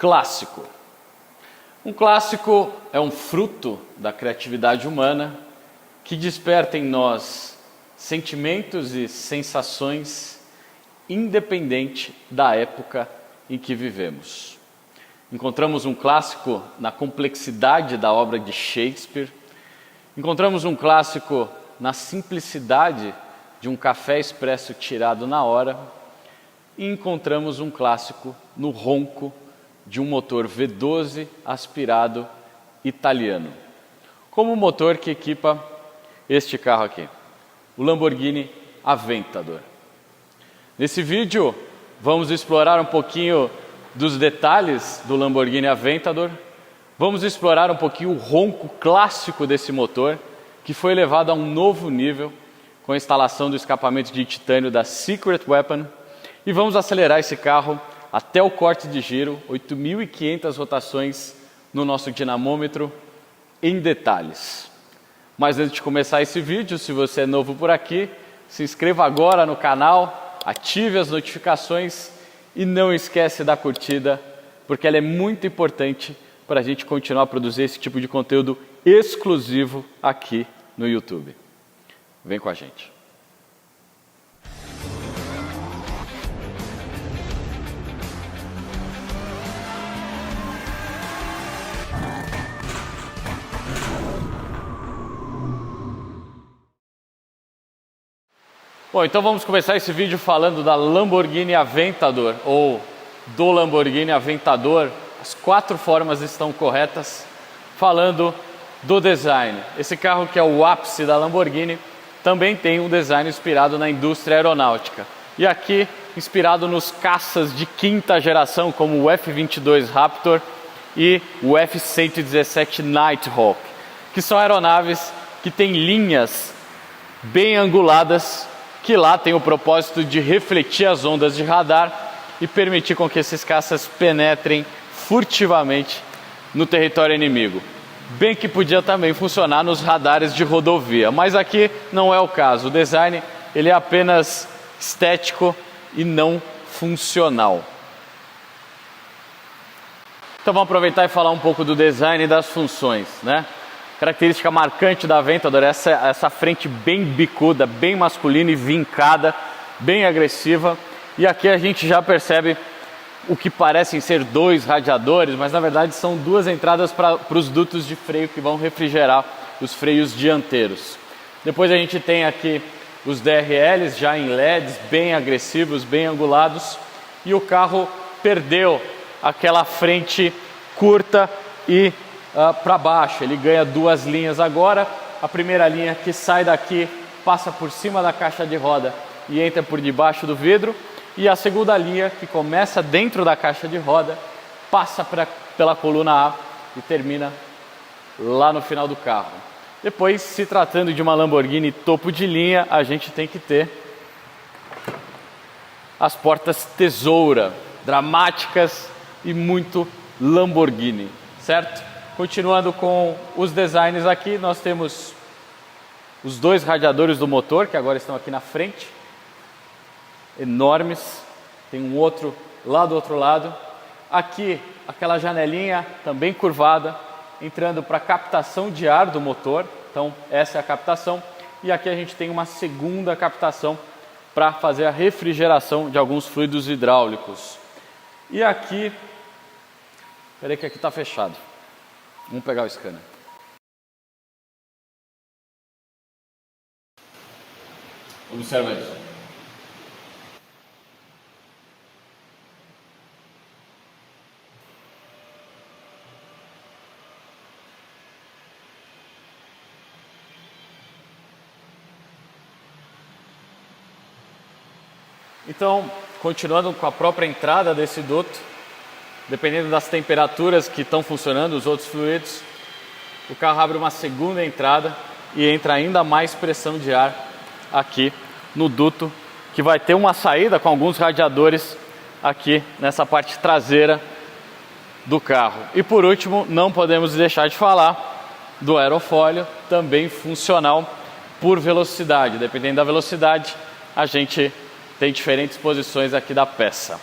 Clássico. Um clássico é um fruto da criatividade humana que desperta em nós sentimentos e sensações independente da época em que vivemos. Encontramos um clássico na complexidade da obra de Shakespeare, encontramos um clássico na simplicidade de um café expresso tirado na hora e encontramos um clássico no ronco de um motor V12 aspirado italiano, como o motor que equipa este carro aqui, o Lamborghini Aventador. Nesse vídeo vamos explorar um pouquinho dos detalhes do Lamborghini Aventador, vamos explorar um pouquinho o ronco clássico desse motor, que foi levado a um novo nível com a instalação do escapamento de titânio da Secret Weapon, e vamos acelerar esse carro até o corte de giro, 8.500 rotações no nosso dinamômetro, em detalhes. Mas antes de começar esse vídeo, se você é novo por aqui, se inscreva agora no canal, ative as notificações e não esquece da curtida, porque ela é muito importante para a gente continuar a produzir esse tipo de conteúdo exclusivo aqui no YouTube. Vem com a gente. Bom, então vamos começar esse vídeo falando da Lamborghini Aventador, ou do Lamborghini Aventador. As 4 formas estão corretas, falando do design. Esse carro, que é o ápice da Lamborghini, também tem um design inspirado na indústria aeronáutica. E aqui, inspirado nos caças de 5ª geração, como o F-22 Raptor e o F-117 Nighthawk, que são aeronaves que têm linhas bem anguladas, que lá tem o propósito de refletir as ondas de radar e permitir com que esses caças penetrem furtivamente no território inimigo. Bem que podia também funcionar nos radares de rodovia, mas aqui não é o caso. O design ele é apenas estético e não funcional. Então vamos aproveitar e falar um pouco do design e das funções, né? Característica marcante da Aventador é essa frente bem bicuda, bem masculina e vincada, bem agressiva. E aqui a gente já percebe o que parecem ser 2 radiadores, mas na verdade são 2 entradas para os dutos de freio que vão refrigerar os freios dianteiros. Depois a gente tem aqui os DRLs já em LEDs, bem agressivos, bem angulados. E o carro perdeu aquela frente curta e para baixo, ele ganha 2 linhas agora. A primeira linha que sai daqui, passa por cima da caixa de roda e entra por debaixo do vidro, e a segunda linha, que começa dentro da caixa de roda, passa pela coluna A e termina lá no final do carro. Depois, se tratando de uma Lamborghini topo de linha, a gente tem que ter as portas tesoura, dramáticas e muito Lamborghini, certo? Continuando com os designs aqui, nós temos os 2 radiadores do motor, que agora estão aqui na frente, enormes. Tem um outro lá do outro lado. Aqui, aquela janelinha também curvada, entrando para a captação de ar do motor. Então, essa é a captação. E aqui a gente tem uma segunda captação para fazer a refrigeração de alguns fluidos hidráulicos. E aqui, peraí que aqui está fechado. Vamos pegar o scanner. Observa isso. Então, continuando com a própria entrada desse duto, dependendo das temperaturas que estão funcionando, os outros fluidos, o carro abre uma segunda entrada e entra ainda mais pressão de ar aqui no duto, que vai ter uma saída com alguns radiadores aqui nessa parte traseira do carro. E por último, não podemos deixar de falar do aerofólio, também funcional por velocidade. Dependendo da velocidade, a gente tem diferentes posições aqui da peça.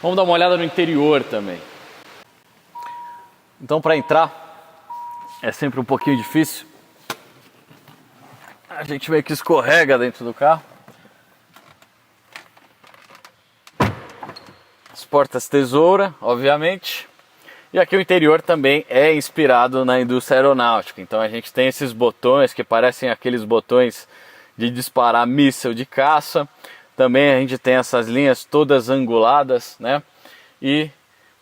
Vamos dar uma olhada no interior também. Então, para entrar é sempre um pouquinho difícil. A gente meio que escorrega dentro do carro. As portas tesoura, obviamente. E aqui o interior também é inspirado na indústria aeronáutica. Então a gente tem esses botões que parecem aqueles botões de disparar míssil de caça. Também a gente tem essas linhas todas anguladas, né? E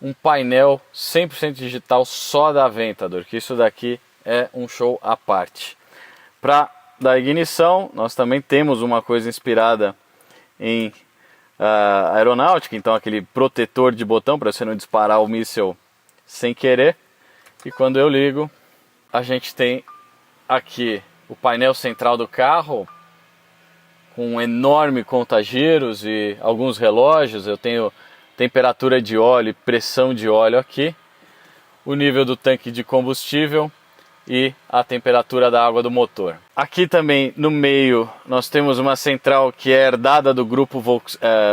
um painel 100% digital só da Aventador, que isso daqui é um show à parte. Para dar ignição, nós também temos uma coisa inspirada em aeronáutica, então aquele protetor de botão para você não disparar o míssil sem querer. E quando eu ligo, a gente tem aqui o painel central do carro com um enorme conta-giros e alguns relógios. Eu tenho temperatura de óleo e pressão de óleo aqui, o nível do tanque de combustível e a temperatura da água do motor. Aqui também no meio nós temos uma central que é herdada do grupo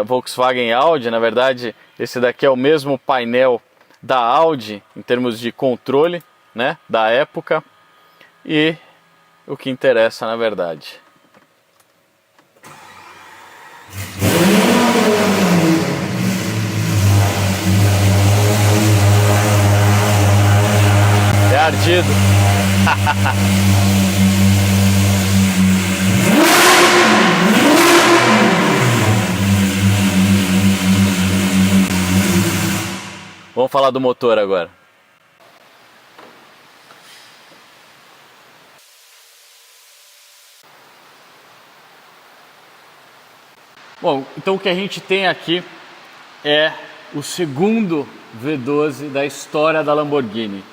Volkswagen Audi. Na verdade, esse daqui é o mesmo painel da Audi em termos de controle, né, da época. E o que interessa na verdade. É ardido. Vamos falar do motor agora. Bom, então o que a gente tem aqui é o segundo V12 da história da Lamborghini.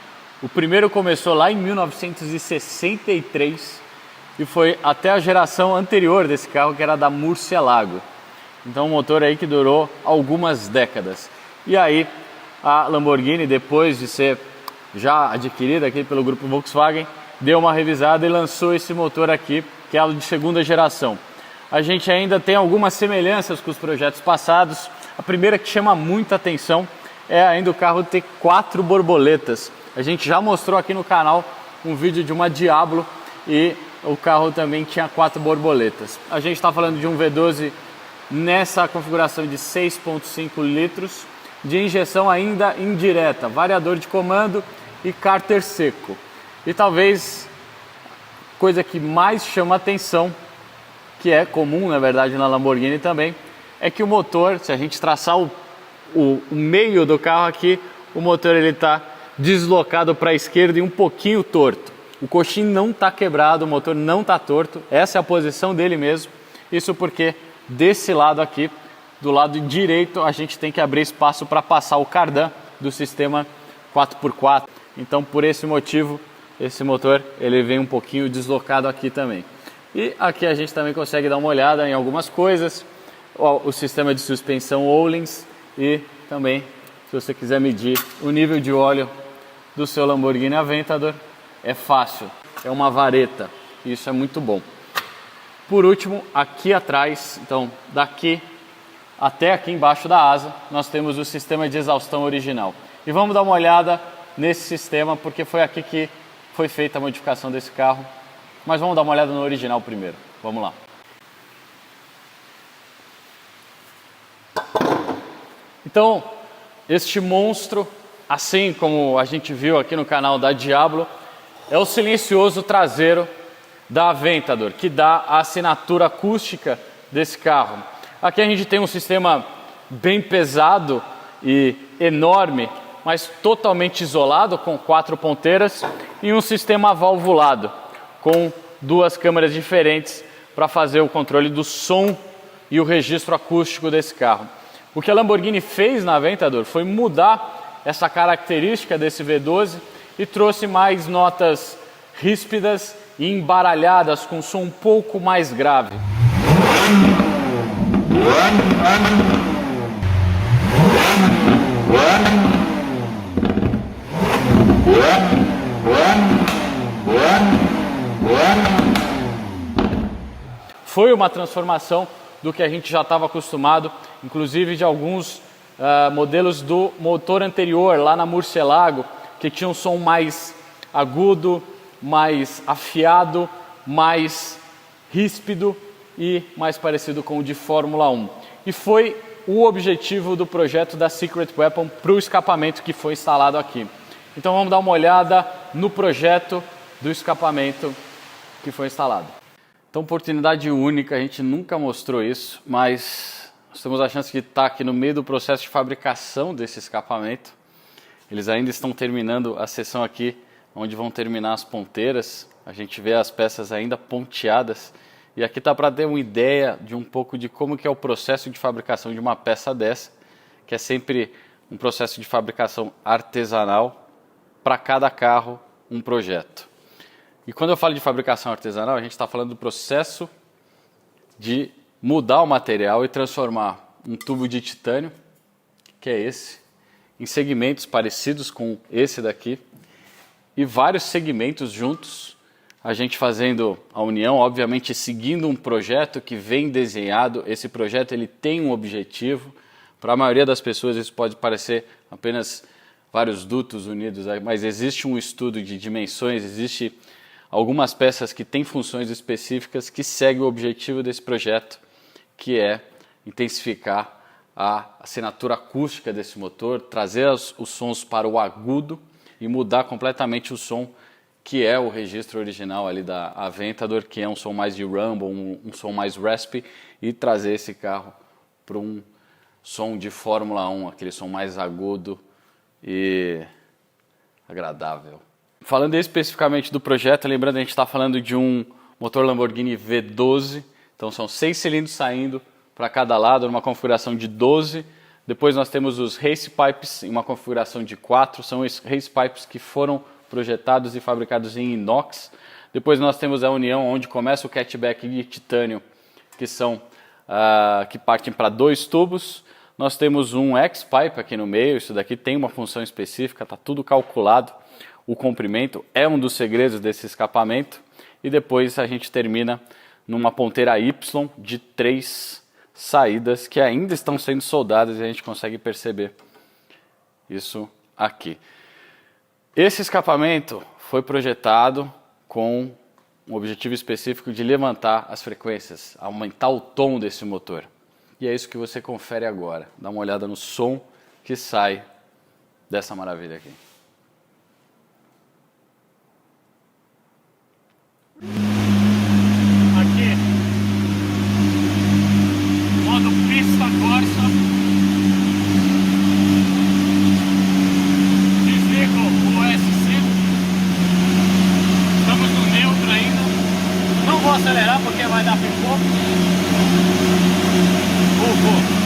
O primeiro começou lá em 1963 e foi até a geração anterior desse carro, que era da Murcielago. Então um motor aí que durou algumas décadas. E aí a Lamborghini, depois de ser já adquirida aqui pelo grupo Volkswagen, deu uma revisada e lançou esse motor aqui, que é o de segunda geração. A gente ainda tem algumas semelhanças com os projetos passados. A primeira que chama muita atenção é ainda o carro ter 4 borboletas. A gente já mostrou aqui no canal um vídeo de uma Diablo e o carro também tinha 4 borboletas. A gente está falando de um V12 nessa configuração de 6,5 litros, de injeção ainda indireta, variador de comando e cárter seco. E talvez coisa que mais chama atenção, que é comum na verdade na Lamborghini também, é que o motor, se a gente traçar o meio do carro aqui, o motor ele está deslocado para a esquerda e um pouquinho torto. O coxim não está quebrado, o motor não está torto, essa é a posição dele mesmo. Isso porque desse lado aqui, do lado direito, a gente tem que abrir espaço para passar o cardan do sistema 4x4. Então por esse motivo, esse motor ele vem um pouquinho deslocado aqui também. E aqui a gente também consegue dar uma olhada em algumas coisas, o sistema de suspensão Öhlins e também, se você quiser medir o nível de óleo do seu Lamborghini Aventador, é fácil, é uma vareta, isso é muito bom. Por último, aqui atrás, então daqui até aqui embaixo da asa, nós temos o sistema de exaustão original. E vamos dar uma olhada nesse sistema, porque foi aqui que foi feita a modificação desse carro. Mas vamos dar uma olhada no original primeiro. Vamos lá. Então, este monstro, assim como a gente viu aqui no canal da Diablo, é o silencioso traseiro da Aventador, que dá a assinatura acústica desse carro. Aqui a gente tem um sistema bem pesado e enorme, mas totalmente isolado, com 4 ponteiras, e um sistema valvulado, com 2 câmeras diferentes para fazer o controle do som e o registro acústico desse carro. O que a Lamborghini fez na Aventador foi mudar essa característica desse V12 e trouxe mais notas ríspidas e embaralhadas, com som um pouco mais grave. Foi uma transformação do que a gente já estava acostumado, inclusive de alguns modelos do motor anterior, lá na Murcielago, que tinha um som mais agudo, mais afiado, mais ríspido e mais parecido com o de Fórmula 1. E foi o objetivo do projeto da Secret Weapon para o escapamento que foi instalado aqui. Então vamos dar uma olhada no projeto do escapamento que foi instalado. Então, oportunidade única, a gente nunca mostrou isso, mas nós temos a chance de estar aqui no meio do processo de fabricação desse escapamento. Eles ainda estão terminando a seção aqui, onde vão terminar as ponteiras. A gente vê as peças ainda ponteadas. E aqui está para ter uma ideia de um pouco de como que é o processo de fabricação de uma peça dessa, que é sempre um processo de fabricação artesanal, para cada carro um projeto. E quando eu falo de fabricação artesanal, a gente está falando do processo de mudar o material e transformar um tubo de titânio, que é esse, em segmentos parecidos com esse daqui, e vários segmentos juntos, a gente fazendo a união, obviamente seguindo um projeto que vem desenhado. Esse projeto ele tem um objetivo. Para a maioria das pessoas isso pode parecer apenas vários dutos unidos, mas existe um estudo de dimensões, existe algumas peças que têm funções específicas que seguem o objetivo desse projeto, que é intensificar a assinatura acústica desse motor, trazer os sons para o agudo e mudar completamente o som que é o registro original ali da Aventador, que é um som mais de rumble, um som mais raspy, e trazer esse carro para um som de Fórmula 1, aquele som mais agudo e agradável. Falando especificamente do projeto, lembrando que a gente está falando de um motor Lamborghini V12, então são 6 cilindros saindo para cada lado, numa configuração de 12. Depois nós temos os Race Pipes em uma configuração de 4, são os Race Pipes que foram projetados e fabricados em inox. Depois nós temos a união onde começa o catback de titânio, que são que partem para 2 tubos. Nós temos um X-Pipe aqui no meio, isso daqui tem uma função específica, está tudo calculado. O comprimento é um dos segredos desse escapamento. E depois a gente termina numa ponteira Y de 3 saídas que ainda estão sendo soldadas e a gente consegue perceber isso aqui. Esse escapamento foi projetado com um objetivo específico de levantar as frequências, aumentar o tom desse motor. E é isso que você confere agora. Dá uma olhada no som que sai dessa maravilha aqui. Aqui, modo pista Corsa. Desligo o SC. Estamos no neutro ainda. Não vou acelerar porque vai dar pipoco. Vou.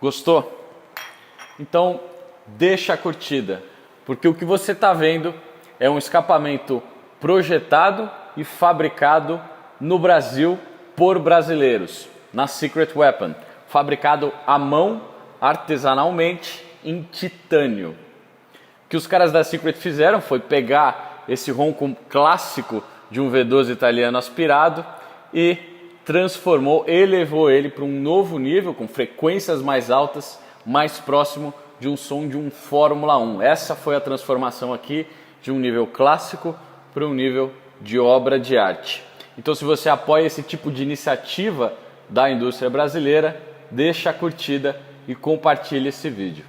Gostou? Então deixa a curtida, porque o que você está vendo é um escapamento projetado e fabricado no Brasil por brasileiros, na Secret Weapon, fabricado à mão, artesanalmente, em titânio. O que os caras da Secret fizeram foi pegar esse ronco clássico de um V12 italiano aspirado e elevou ele para um novo nível, com frequências mais altas, mais próximo de um som de um Fórmula 1. Essa foi a transformação aqui de um nível clássico para um nível de obra de arte. Então, se você apoia esse tipo de iniciativa da indústria brasileira, deixa a curtida e compartilhe esse vídeo.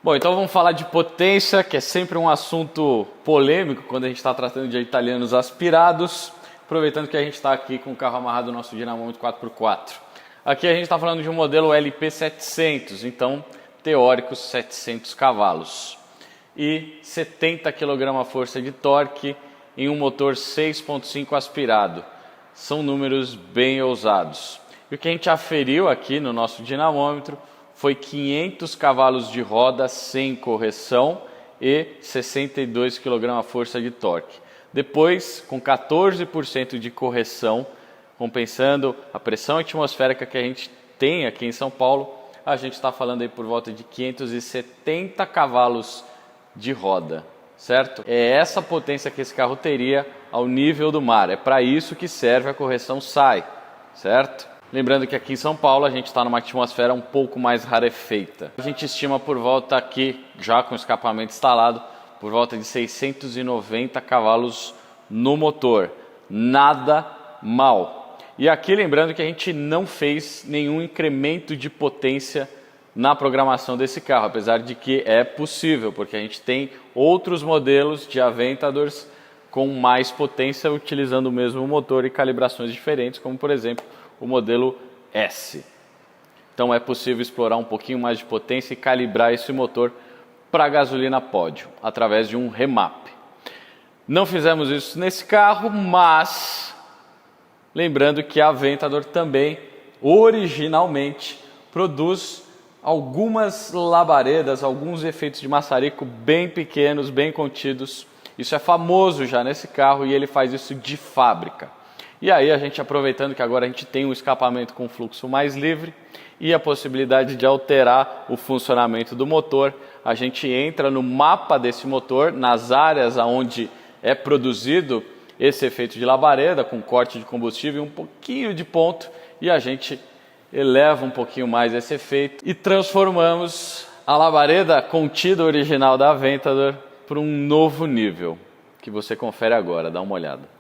Bom, então vamos falar de potência, que é sempre um assunto polêmico quando a gente está tratando de italianos aspirados, aproveitando que a gente está aqui com o carro amarrado no nosso dinamômetro 4x4. Aqui a gente está falando de um modelo LP700, então teóricos 700 cavalos e 70 kgf de torque em um motor 6.5 aspirado. São números bem ousados. E o que a gente aferiu aqui no nosso dinamômetro foi 500 cavalos de roda sem correção e 62 kgf de torque. Depois, com 14% de correção, compensando a pressão atmosférica que a gente tem aqui em São Paulo, a gente está falando aí por volta de 570 cavalos de roda, certo? É essa potência que esse carro teria ao nível do mar. É para isso que serve a correção SAE, certo? Lembrando que aqui em São Paulo a gente está numa atmosfera um pouco mais rarefeita. A gente estima por volta aqui, já com o escapamento instalado, por volta de 690 cavalos no motor. Nada mal. E aqui lembrando que a gente não fez nenhum incremento de potência na programação desse carro, apesar de que é possível, porque a gente tem outros modelos de Aventadors com mais potência utilizando o mesmo motor e calibrações diferentes, como por exemplo o modelo S. Então é possível explorar um pouquinho mais de potência e calibrar esse motor para gasolina pódio, através de um remap. Não fizemos isso nesse carro, mas lembrando que a Aventador também, originalmente, produz algumas labaredas, alguns efeitos de maçarico bem pequenos, bem contidos. Isso é famoso já nesse carro e ele faz isso de fábrica. E aí a gente, aproveitando que agora a gente tem um escapamento com fluxo mais livre e a possibilidade de alterar o funcionamento do motor, a gente entra no mapa desse motor, nas áreas onde é produzido esse efeito de labareda, com corte de combustível e um pouquinho de ponto, e a gente eleva um pouquinho mais esse efeito e transformamos a labareda contida original da Aventador para um novo nível, que você confere agora, dá uma olhada.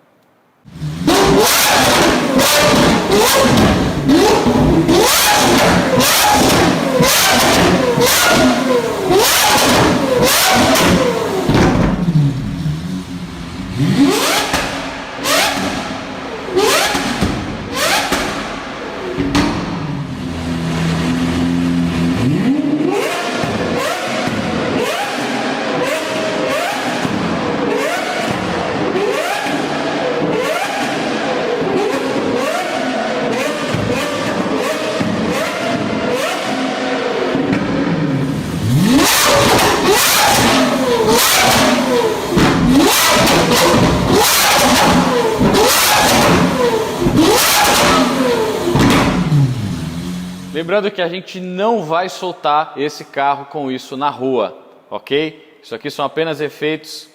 Lembrando que a gente não vai soltar esse carro com isso na rua, ok? Isso aqui são apenas efeitos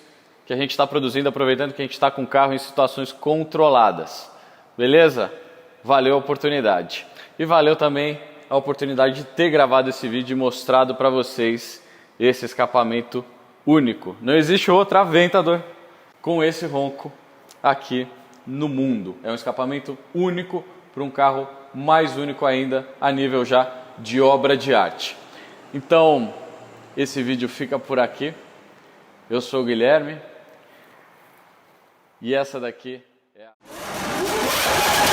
que a gente está produzindo, aproveitando que a gente está com o carro em situações controladas. Beleza? Valeu a oportunidade. E valeu também a oportunidade de ter gravado esse vídeo e mostrado para vocês esse escapamento único. Não existe outra Aventador com esse ronco aqui no mundo. É um escapamento único para um carro, mais único ainda a nível já de obra de arte. Então, esse vídeo fica por aqui. Eu sou o Guilherme e essa daqui é a...